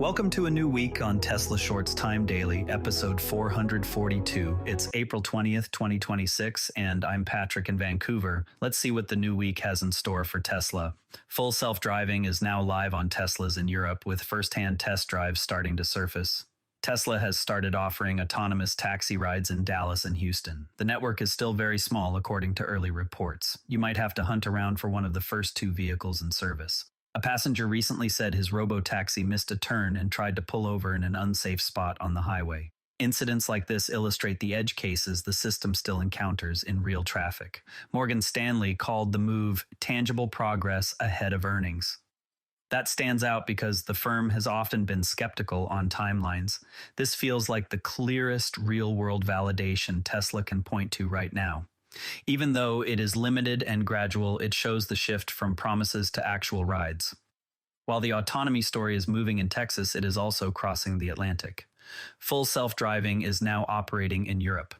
Welcome to a new week on Tesla Shorts Time Daily, episode 442. It's April 20th, 2026, and I'm Patrick in Vancouver. Let's see what the new week has in store for Tesla. Full self-driving is now live on Teslas in Europe, with first-hand test drives starting to surface. Tesla has started offering autonomous taxi rides in Dallas and Houston. The network is still very small, according to early reports. You might have to hunt around for one of the first two vehicles in service. A passenger recently said his robo-taxi missed a turn and tried to pull over in an unsafe spot on the highway. Incidents like this illustrate the edge cases the system still encounters in real traffic. Morgan Stanley called the move tangible progress ahead of earnings. That stands out because the firm has often been skeptical on timelines. This feels like the clearest real-world validation Tesla can point to right now. Even though it is limited and gradual, it shows the shift from promises to actual rides. While the autonomy story is moving in Texas, it is also crossing the Atlantic. Full self-driving is now operating in Europe.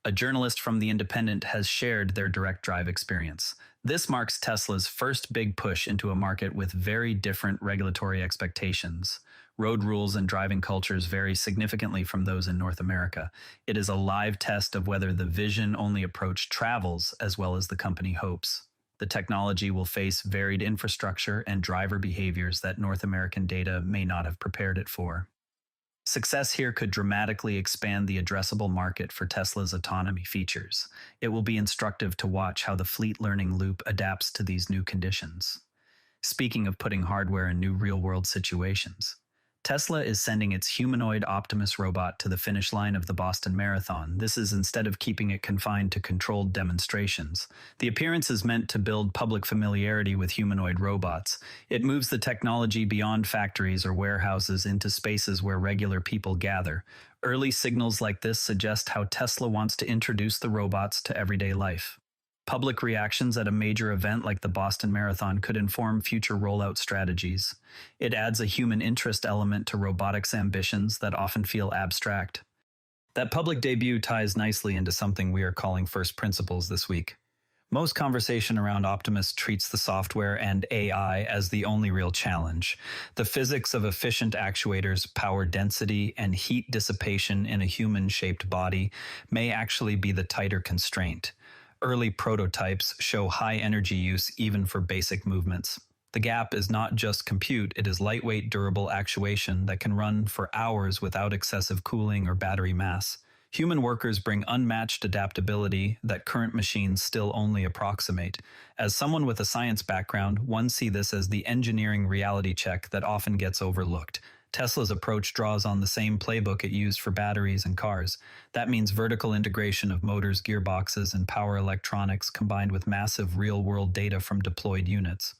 A journalist from The Independent has shared their direct drive experience. This marks Tesla's first big push into a market with very different regulatory expectations. Road rules and driving cultures vary significantly from those in North America. It is a live test of whether the vision-only approach travels as well as the company hopes. The technology will face varied infrastructure and driver behaviors that North American data may not have prepared it for. Success here could dramatically expand the addressable market for Tesla's autonomy features. It will be instructive to watch how the fleet learning loop adapts to these new conditions. Speaking of putting hardware in new real-world situations, Tesla is sending its humanoid Optimus robot to the finish line of the Boston Marathon. This is instead of keeping it confined to controlled demonstrations. The appearance is meant to build public familiarity with humanoid robots. It moves the technology beyond factories or warehouses into spaces where regular people gather. Early signals like this suggest how Tesla wants to introduce the robots to everyday life. Public reactions at a major event like the Boston Marathon could inform future rollout strategies. It adds a human interest element to robotics ambitions that often feel abstract. That public debut ties nicely into something we are calling first principles this week. Most conversation around Optimus treats the software and AI as the only real challenge. The physics of efficient actuators, power density, and heat dissipation in a human-shaped body may actually be the tighter constraint. Early prototypes show high energy use even for basic movements. The gap is not just compute, it is lightweight, durable actuation that can run for hours without excessive cooling or battery mass. Human workers bring unmatched adaptability that current machines still only approximate. As someone with a science background, one sees this as the engineering reality check that often gets overlooked. Tesla's approach draws on the same playbook it used for batteries and cars. That means vertical integration of motors, gearboxes, and power electronics combined with massive real-world data from deployed units.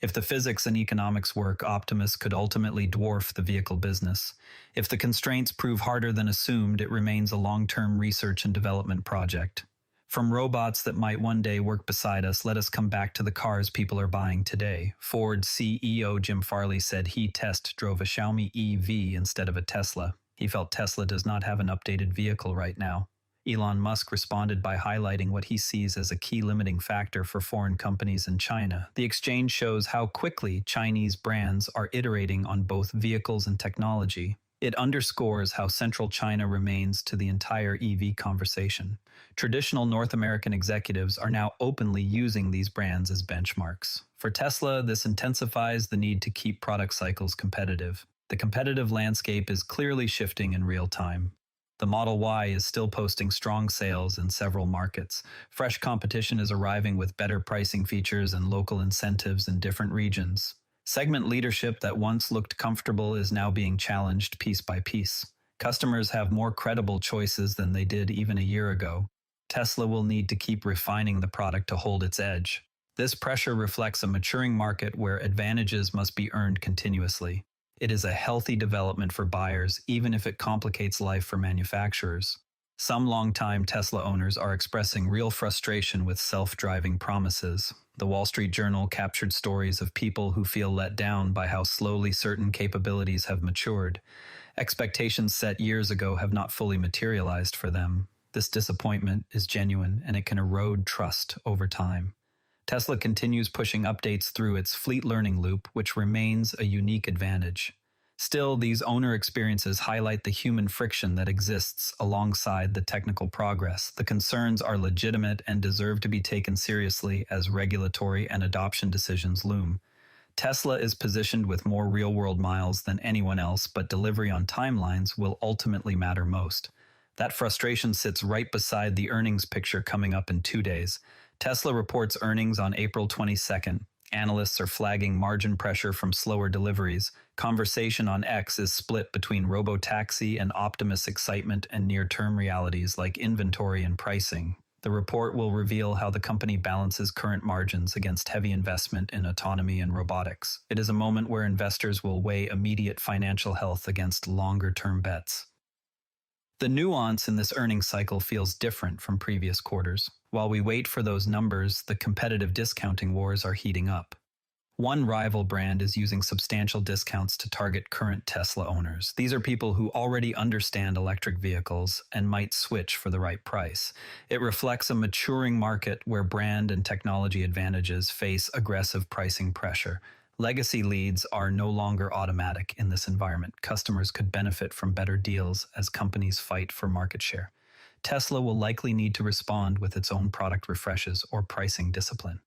If the physics and economics work, Optimus could ultimately dwarf the vehicle business. If the constraints prove harder than assumed, it remains a long-term research and development project. From robots that might one day work beside us, let us come back to the cars people are buying today. Ford CEO Jim Farley said he test drove a Xiaomi EV instead of a Tesla. He felt Tesla does not have an updated vehicle right now. Elon Musk responded by highlighting what he sees as a key limiting factor for foreign companies in China. The exchange shows how quickly Chinese brands are iterating on both vehicles and technology. It underscores how central China remains to the entire EV conversation. Traditional North American executives are now openly using these brands as benchmarks. For Tesla, this intensifies the need to keep product cycles competitive. The competitive landscape is clearly shifting in real time. The Model Y is still posting strong sales in several markets. Fresh competition is arriving with better pricing features and local incentives in different regions. Segment leadership that once looked comfortable is now being challenged piece by piece. Customers have more credible choices than they did even a year ago. Tesla will need to keep refining the product to hold its edge. This pressure reflects a maturing market where advantages must be earned continuously. It is a healthy development for buyers, even if it complicates life for manufacturers. Some longtime Tesla owners are expressing real frustration with self-driving promises. The Wall Street Journal captured stories of people who feel let down by how slowly certain capabilities have matured. Expectations set years ago have not fully materialized for them. This disappointment is genuine, and it can erode trust over time. Tesla continues pushing updates through its fleet learning loop, which remains a unique advantage. Still, these owner experiences highlight the human friction that exists alongside the technical progress. The concerns are legitimate and deserve to be taken seriously as regulatory and adoption decisions loom. Tesla is positioned with more real-world miles than anyone else, but delivery on timelines will ultimately matter most. That frustration sits right beside the earnings picture coming up in 2 days. Tesla reports earnings on April 22nd. Analysts are flagging margin pressure from slower deliveries. Conversation on X is split between robotaxi and Optimus excitement and near-term realities like inventory and pricing. The report will reveal how the company balances current margins against heavy investment in autonomy and robotics. It is a moment where investors will weigh immediate financial health against longer-term bets. The nuance in this earnings cycle feels different from previous quarters. While we wait for those numbers, the competitive discounting wars are heating up. One rival brand is using substantial discounts to target current Tesla owners. These are people who already understand electric vehicles and might switch for the right price. It reflects a maturing market where brand and technology advantages face aggressive pricing pressure. Legacy leads are no longer automatic in this environment. Customers could benefit from better deals as companies fight for market share. Tesla will likely need to respond with its own product refreshes or pricing discipline.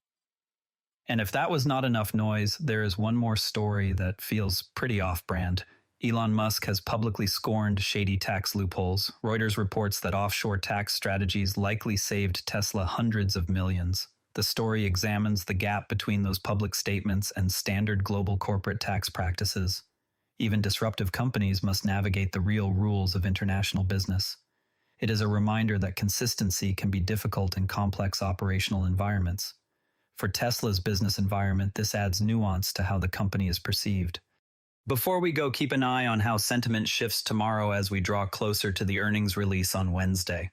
And if that was not enough noise, there is one more story that feels pretty off-brand. Elon Musk has publicly scorned shady tax loopholes. Reuters reports that offshore tax strategies likely saved Tesla hundreds of millions. The story examines the gap between those public statements and standard global corporate tax practices. Even disruptive companies must navigate the real rules of international business. It is a reminder that consistency can be difficult in complex operational environments. For Tesla's business environment, this adds nuance to how the company is perceived. Before we go, keep an eye on how sentiment shifts tomorrow as we draw closer to the earnings release on Wednesday.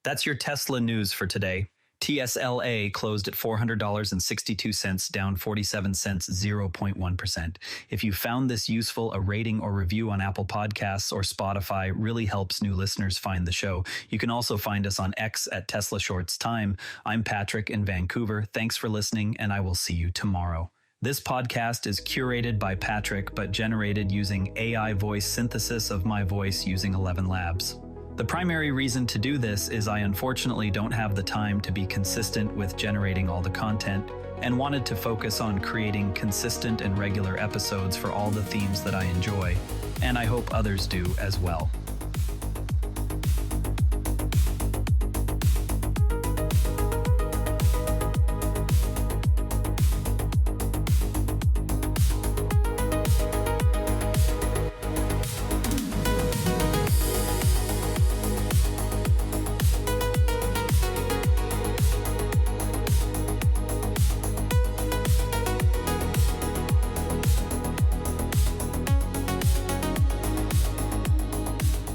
That's your Tesla news for today. TSLA closed at $400.62, down 47 cents, 0.1%. If you found this useful, a rating or review on Apple Podcasts or Spotify really helps new listeners find the show. You can also find us on X at Tesla Shorts Time. I'm Patrick in Vancouver. Thanks for listening, and I will see you tomorrow. This podcast is curated by Patrick, but generated using AI voice synthesis of my voice using ElevenLabs. The primary reason to do this is I unfortunately don't have the time to be consistent with generating all the content and wanted to focus on creating consistent and regular episodes for all the themes that I enjoy, and I hope others do as well.